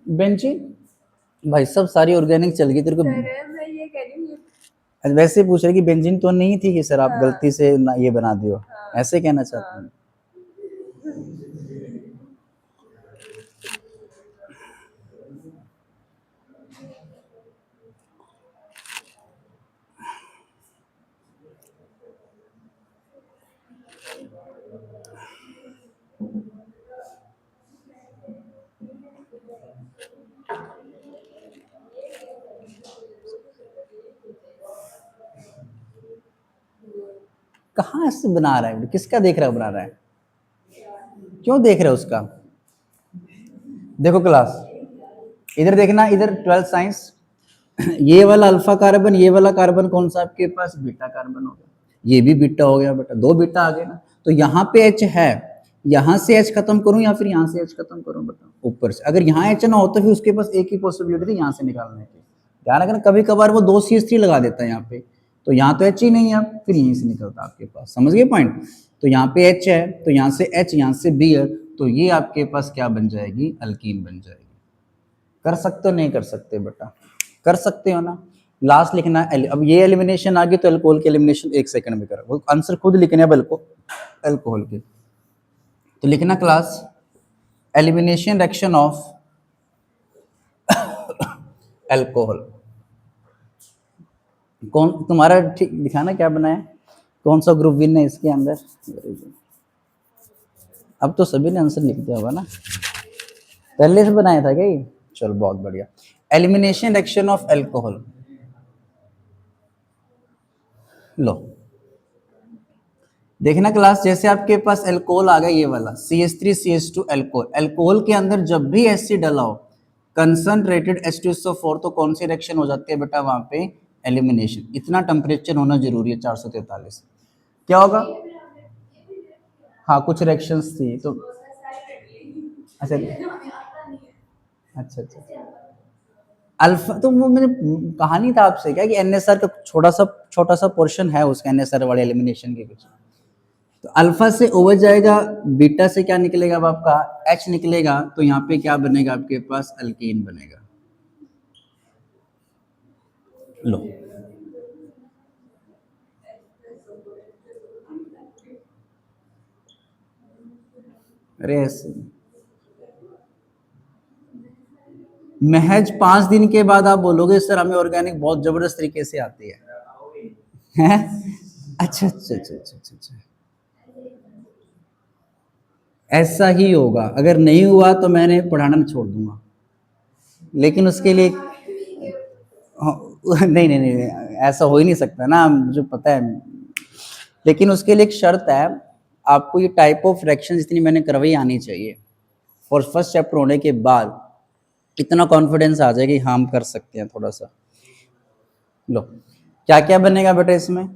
बेंजीन, भाई सब सारी ऑर्गेनिक चल गई तेरे को, वैसे पूछ रहे कि बेंजीन तो नहीं थी कि सर आप गलती से ना ये बना दियो, ऐसे कहना चाहते हैं। कहाँ से बना रहा है, किसका देख रहा है बना रहा है, क्यों देख रहे हो उसका। देखो क्लास, इधर देखना, इधर 12th साइंस, ये वाला अल्फा कार्बन, ये वाला कार्बन कौन सा आपके पास, बीटा कार्बन हो गया, ये भी बीटा हो गया बेटा, दो बीटा आ गए ना। तो यहाँ पे एच है, यहाँ से एच खत्म करूं या फिर यहाँ से एच खत्म करूं बेटा, ऊपर से। अगर यहाँ एच ना हो तो फिर उसके पास एक ही पॉसिबिलिटी थी यहाँ से निकालने की। ध्यान रखना, कभी कभार वो 2 CH3 लगा देता है यहाँ पे, तो यहाँ तो एच ही नहीं है, फिर यहीं से निकलता आपके पास, समझ गए पॉइंट। तो यहाँ पे एच है, तो यहाँ से एच, यहाँ से बी है, तो ये आपके पास क्या बन जाएगी, अल्कीन बन जाएगी। कर सकते हो नहीं कर सकते बेटा, कर सकते हो ना। लास्ट लिखना है, अब ये एलिमिनेशन आ गई तो अल्कोहल की एलिमिनेशन 1 सेकंड में करो, वो आंसर खुद लिखने है अल्कोहल के। तो लिखना class, elimination reaction of alcohol. कौन तुम्हारा ठीक दिखाना क्या बना है, कौन सा ग्रुप विन है इसके अंदर। अब तो सभी ने आंसर लिख दिया होगा ना, पहले से बनाया था क्या ये, चलो बहुत बढ़िया। एलिमिनेशन रिएक्शन ऑफ अल्कोहल, लो देखना क्लास, जैसे आपके पास अल्कोहल आ गया ये वाला CH3CH2 अल्कोहल, अल्कोहल के अंदर जब भी एसिड डाला हो कंसंट्रेटेड H2SO4, तो कौन सी रिएक्शन हो जाती है बेटा वहां पे, एलिमिनेशन। इतना टेम्परेचर होना जरूरी है 443। क्या होगा, हाँ कुछ रिएक्शंस थी तो, अच्छा अच्छा अच्छा, अल्फा तो वो मैंने कहा नहीं था आपसे क्या कि NSR का छोटा सा पोर्शन है उसका, NSR वाले एलिमिनेशन के कुछ। तो अल्फा से ओवर जाएगा, बीटा से क्या निकलेगा अब आपका H निकलेगा, तो यहाँ पे क्या बनेगा आपके पास, अल्कीन बनेगा। लो अरे ऐसे महज 5 दिन के बाद आप बोलोगे सर हमें ऑर्गेनिक बहुत जबरदस्त तरीके से आती है, हैं? अच्छा अच्छा अच्छा अच्छा अच्छा, ऐसा ही होगा, अगर नहीं हुआ तो मैंने पढ़ाना छोड़ दूंगा, लेकिन उसके लिए नहीं नहीं नहीं, ऐसा हो ही नहीं सकता ना, मुझे पता है। लेकिन उसके लिए एक शर्त है, आपको ये टाइप ऑफ रिएक्शन जितनी मैंने करवाई आनी चाहिए, और फर्स्ट चैप्टर होने के बाद इतना कॉन्फिडेंस आ जाए कि हाँ हम कर सकते हैं थोड़ा सा। लो क्या क्या बनेगा बेटा इसमें,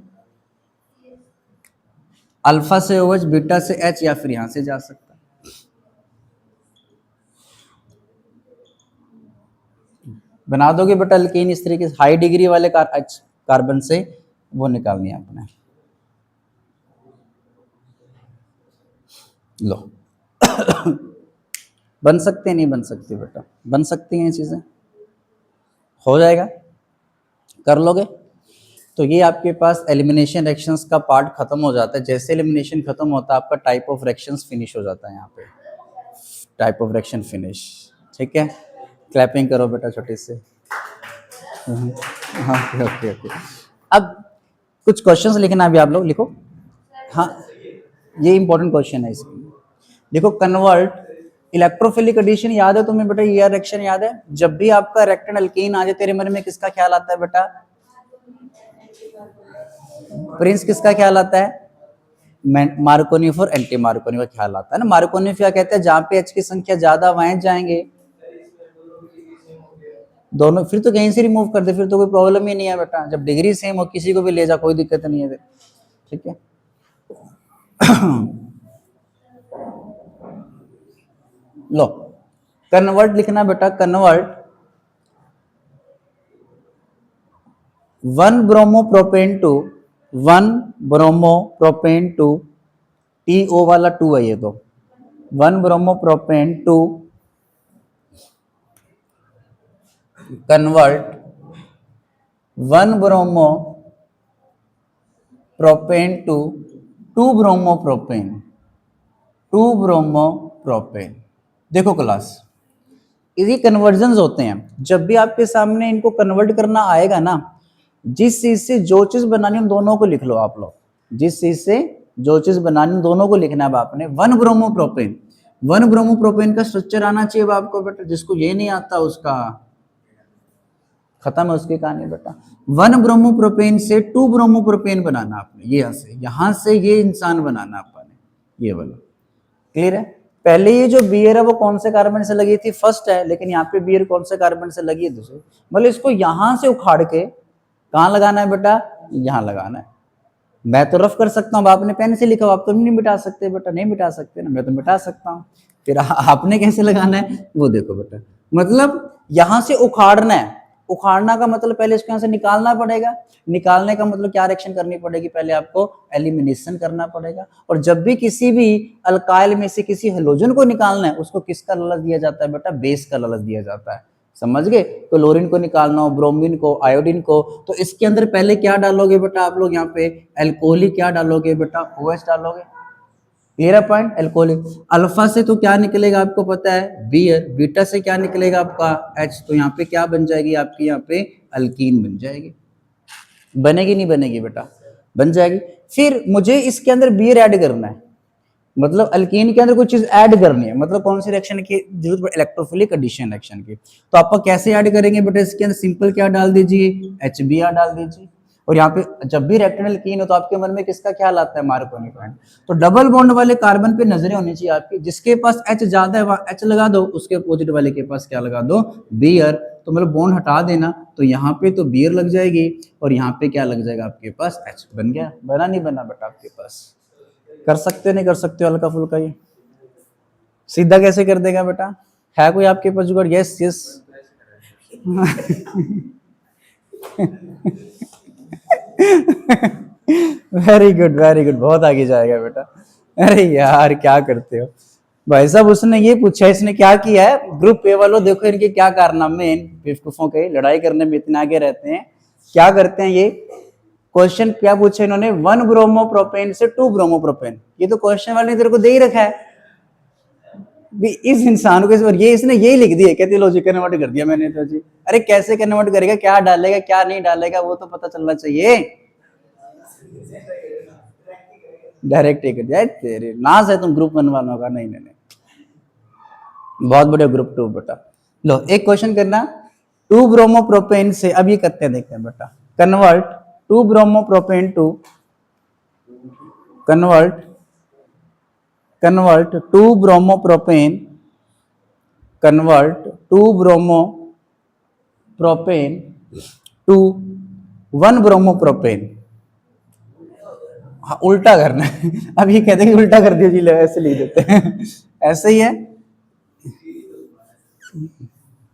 अल्फा से OH, बीटा से H, या फिर यहां से जा सकता है। बना दोगे बेटा अल्कीन इस तरीके से, हाई डिग्री वाले कार्बन से वो निकालनी है आपने। लो बन सकते नहीं बन सकते बेटा, बन सकती हैं ये चीजें, हो जाएगा, कर लोगे। तो ये आपके पास एलिमिनेशन रिएक्शंस का पार्ट खत्म हो जाता है, जैसे एलिमिनेशन खत्म होता है आपका टाइप ऑफ रिएक्शंस फिनिश हो जाता है, यहाँ पे टाइप ऑफ रिएक्शन फिनिश। ठीक है, क्लैपिंग करो बेटा छोटी से। हाँ ओके ओके ओके। अब कुछ क्वेश्चंस लिखना, अभी आप लोग लिखो। हाँ ये इंपॉर्टेंट क्वेश्चन है इसमें, देखो कन्वर्ट इलेक्ट्रोफिलिक एडिशन याद है तुम्हें बेटा, ये रिएक्शन याद है, जब भी आपका रेक्टेन अल्कीन आ जाए तेरे मन में किसका ख्याल आता है बेटा, प्रिंस किसका ख्याल आता है, मार्कोनिफ और एंटी मार्कोनिफ का ख्याल आता है ना। मार्कोनिफ क्या कहते हैं, जहां पे H की संख्या ज्यादा वहां जाएंगे दोनों, फिर तो कहीं से रिमूव कर दे, फिर तो कोई प्रॉब्लम ही नहीं है बेटा, जब डिग्री सेम हो किसी को भी ले जा कोई दिक्कत नहीं है, ठीक है। लो कन्वर्ट लिखना बेटा, convert 1 bromopropane to 1 bromopropane two, TO वाला 2 है ये तो, 1 bromopropane to convert 1 bromopropane to 2 bromopropane, 2 bromopropane. देखो क्लास, ये कन्वर्जन होते हैं, जब भी आपके सामने इनको कन्वर्ट करना आएगा ना, जिस चीज से जो चीज बनानी उन दोनों को लिख लो आप लोग, जिस चीज से जो चीज बनानी उन दोनों को लिखना है आपने। 1 ब्रोमोप्रोपेन, 1 ब्रोमोप्रोपेन का स्ट्रक्चर आना चाहिए आपको बेटा, जिसको ये नहीं आता उसका खत्म है उसकी कहानी बेटा। 1 ब्रोमोप्रोपेन से 2 ब्रोमोप्रोपेन बनाना आपने, ये यहां से ये इंसान बनाना आपने, ये वाला। क्लियर है? पहले ये जो बियर है वो कौन से कार्बन से लगी थी? फर्स्ट है, लेकिन यहाँ पे बियर कौन से कार्बन से लगी है? दूसरे। मतलब इसको यहां से उखाड़ के कहाँ लगाना है बेटा? यहाँ लगाना है। मैं तो रफ कर सकता हूँ, आपने पेन से लिखा हो, आप तो नहीं मिटा सकते बेटा, नहीं मिटा सकते ना, मैं तो मिटा सकता हूँ। फिर आपने कैसे लगाना है वो देखो बेटा। मतलब यहां से उखाड़ना है, उखाड़ना का मतलब पहले इसको यहां से निकालना पड़ेगा, निकालने का मतलब क्या रिएक्शन करनी पड़ेगी? पहले आपको एलिमिनेशन करना पड़ेगा। और जब भी किसी भी अल्काइल में से किसी हेलोजन को निकालना है, उसको किसका लालच दिया जाता है बेटा? बेस का लालच दिया जाता है। समझ गए? क्लोरीन को निकालना हो, ब्रोमीन को, आयोडीन को, तो इसके अंदर पहले क्या डालोगे बेटा आप लोग? यहाँ पे एल्कोहलिक क्या डालोगे बेटा? OH डालोगे। क्लियर है पॉइंट? एल्कोहलिक। अल्फा से तो क्या निकलेगा आपको पता है? बियर। बीटा से क्या निकलेगा आपका? H। तो यहाँ पे क्या बन जाएगी आपकी? यहाँ पे अल्कीन बन जाएगी। बनेगी नहीं बनेगी बेटा? बन जाएगी। फिर मुझे इसके अंदर बियर ऐड करना है, मतलब अल्कीन के अंदर कोई चीज ऐड करनी है, मतलब कौन सी रिएक्शन की जरूरत पड़े? इलेक्ट्रोफिलिक एडिशन रिएक्शन की। तो आप कैसे ऐड करेंगे बेटा? इसके अंदर सिंपल क्या डाल दीजिए? HBr डाल दीजिए। और यहाँ पे जब भी रिएक्टेंट अल्कीन हो तो आपके मन में किसका ख्याल आता है? Markovnikov point. तो डबल बॉन्ड वाले कार्बन पे नजरें होनी चाहिए आपकी, जिसके पास H ज्यादा है वहां H लगा दो, उसके अपोजिट वाले के पास क्या लगा दो? बियर। तो मतलब बॉन्ड हटा देना, तो यहाँ पे तो बियर लग जाएगी और यहाँ पे क्या लग जाएगा आपके पास? H। बन गया? बना नहीं बना बेटा आपके पास? कर सकते नहीं कर सकते हल्का फुल्का? ये सीधा कैसे कर देगा बेटा? है कोई आपके पास जुगाड़? Yes yes. Very good very good, बहुत आगे जाएगा बेटा। अरे यार क्या करते हो भाई साहब। उसने ये पूछा, इसने क्या किया है? ग्रुप ए वालों देखो इनके क्या कारनामे हैं, बेवकूफों के, लड़ाई करने में इतना आगे रहते हैं। क्या करते हैं ये? क्वेश्चन क्या पूछे इन्होंने? 1 ब्रोमोप्रोपेन से 2 ब्रोमोप्रोपेन। ये तो क्वेश्चन वाले ने तेरे को दे ही रखा है भी इस इंसान को, और ये इसने यही लिख दिया, कहते लॉजिक कन्वर्ट कर दिया मैंने तो जी। अरे कैसे कन्वर्ट करेगा? क्या डालेगा क्या नहीं डालेगा वो तो पता चलना चाहिए। डायरेक्ट ही कर दिया। तेरे नाज है तुम ग्रुप 1 वालों का। नहीं नहीं नहीं, बहुत बढ़िया। ग्रुप 2 बेटा। लो एक क्वेश्चन करना, 2 ब्रोमोप्रोपेन से, अब ये करते हैं देखते हैं बेटा। Convert 2 bromopropane to convert 2 bromopropane, convert 2 bromopropane to 1 bromopropane। हाँ उल्टा करना है। अब ये कहते हैं कि उल्टा कर दिया जी, ऐसे लिख देते हैं। ऐसे ही है,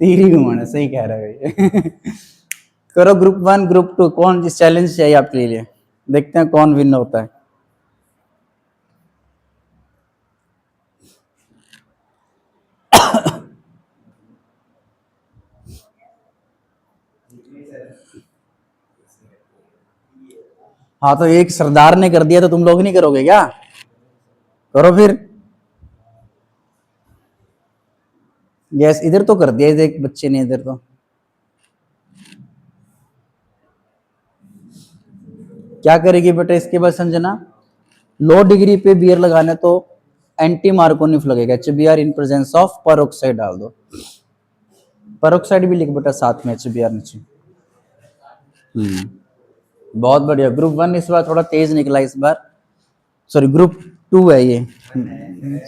तीर ही घुमाना। सही कह रहा है भैया। करो ग्रुप 1 ग्रुप 2, कौन जिस चैलेंज चाहिए आपके लिए? देखते हैं कौन विन होता है। हाँ तो एक सरदार ने कर दिया तो तुम लोग नहीं करोगे क्या? करो फिर। यस इधर तो कर दिया एक बच्चे ने, इधर तो। क्या करेगी बेटा इसके बाद संजना? लो डिग्री पे बियर लगाना तो एंटी मार्कोनिफ लगेगा। HBr in presence of peroxide डाल दो। परऑक्साइड भी लिख बेटा साथ में, HBr नीचे। बहुत बढ़िया। ग्रुप 1 इस बार थोड़ा तेज निकला इस बार, सॉरी ग्रुप 2 है ये।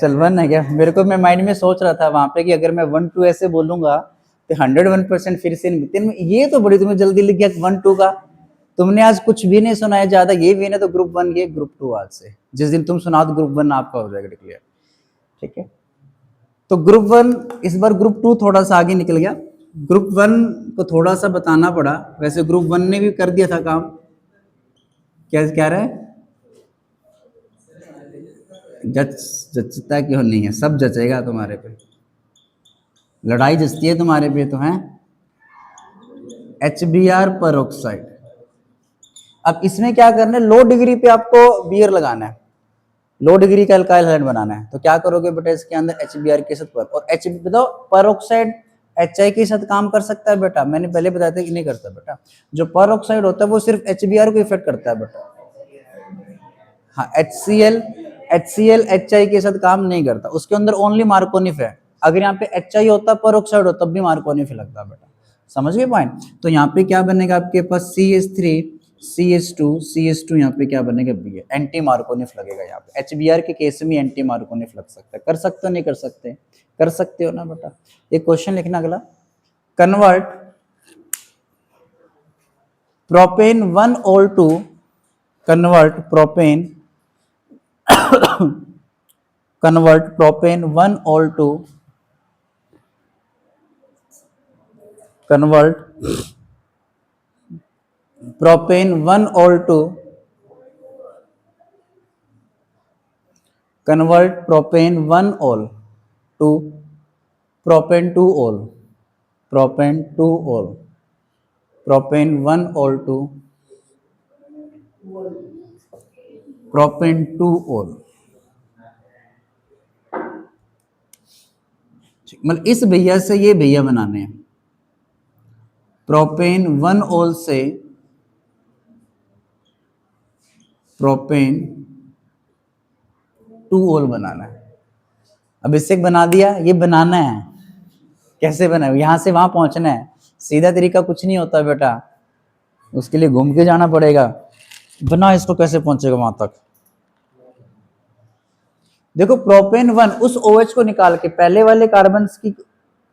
चल 1 है क्या? मेरे को, मैं माइंड में सोच रहा था वहां पे कि अगर मैं 1 2 ऐसे बोलूंगा तो 101% फिर से ये तो बड़ी तुम्हें जल्दी लिख गया 1 2 का। तुमने आज कुछ भी नहीं सुनाया ज्यादा, ये भी नहीं तो ग्रुप 1 ये ग्रुप 2 आज से जिस दिन तुम सुना तो ग्रुप 1 आपका हो जाएगा डिक्लेयर। ठीक है, तो ग्रुप 1 इस बार ग्रुप 2 थोड़ा सा आगे निकल गया। ग्रुप 1 को थोड़ा सा बताना पड़ा, वैसे ग्रुप 1 ने भी कर दिया था काम। क्या कह रहा है? जचता क्यों नहीं है? सब जचेगा तुम्हारे पे, लड़ाई जचती है तुम्हारे पे तो है। HBr peroxide. अब इसमें क्या करना है? लो डिग्री पे आपको बियर लगाना है, लो डिग्री का अल्काइल हैलाइड बनाना है। तो क्या करोगे बेटा इसके अंदर? HBr के साथ पर, और H बताओ परऑक्साइड HI के साथ काम कर सकता है बेटा? मैंने पहले बताया था कि नहीं करता बेटा। जो परऑक्साइड होता है वो सिर्फ HBr को इफेक्ट करता है बेटा। हाँ HCl HI के साथ काम नहीं करता, उसके अंदर ओनली मार्कोनिफ है। अगर यहाँ पे HI होता, परऑक्साइड होता, तब भी मार्कोनिफ लगता बेटा। समझ गए पॉइंट। तो यहाँ पे क्या बनेगा आपके पास CH3 CH2 यहाँ पे क्या बनेगा बी है, एंटी मार्कोनिफ लगेगा यहाँ पे। HBr के केस में एंटी मार्कोनिफ लग सकता है। कर सकते हो नहीं कर सकते, कर सकते हो ना बेटा। एक क्वेश्चन लिखना अगला, convert propane 1 ol to, convert propane convert propane 1 ol to convert propane 1 ol to convert propane 1 ol to propane 2 ol, propane 2 ol, propane 1 ol to propane 2 ol। मतलब इस भैया से ये भैया बनाने हैं, प्रोपेन 1 ओल से प्रोपेन 2 ओल बनाना है। अब इससे बना दिया, ये बनाना है, कैसे बनाए, यहां से वहां पहुंचना है। सीधा तरीका कुछ नहीं होता बेटा, उसके लिए घूम के जाना पड़ेगा। बना इसको, कैसे पहुंचेगा वहां तक। देखो प्रोपेन 1 उस OH को निकाल के पहले वाले कार्बन की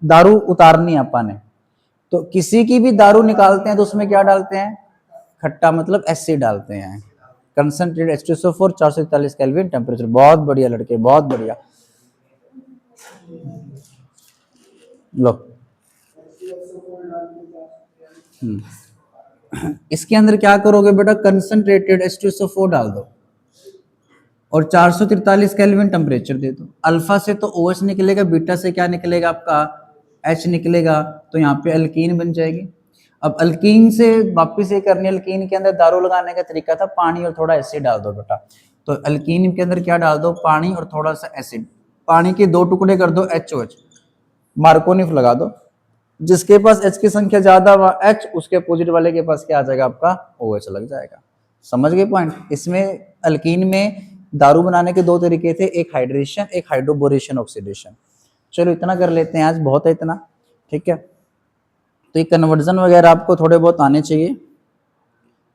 दारू उतारनी है अपन ने। तो किसी की भी दारू निकालते हैं तो उसमें क्या डालते हैं, खट्टा मतलब एसिड डालते हैं। Concentrate H2SO4 441 kelvin temperature. बहुत बढ़िया लड़के, बहुत बढ़िया। लो इसके अंदर क्या करोगे बेटा, कंसंट्रेटेड H2SO4 डाल दो और 443 केल्विन टेम्परेचर दे दो। अल्फा से तो OH निकलेगा, बीटा से क्या निकलेगा आपका H निकलेगा, तो यहाँ पे अल्कीन बन जाएगी। अब अल्कीन से वापिस ये करनी, अल्कीन के अंदर दारू लगाने का तरीका था पानी और थोड़ा एसिड डाल दो बेटा। तो अल्कीन के अंदर क्या डाल दो, पानी और थोड़ा सा एसिड। पानी के 2 टुकड़े कर दो HOH, मार्कोनिफ लगा दो। जिसके पास H की संख्या ज्यादा H, उसके अपोजिट वाले के पास क्या आ जाएगा आपका OH लग जाएगा। समझ गए पॉइंट। इसमें अल्कीन में दारू बनाने के 2 तरीके थे, एक हाइड्रेशन, एक हाइड्रोबोरेशन ऑक्सीडेशन। चलो इतना कर लेते हैं आज, बहुत है इतना, ठीक है। तो ये कन्वर्जन वगैरह आपको थोड़े बहुत आने चाहिए।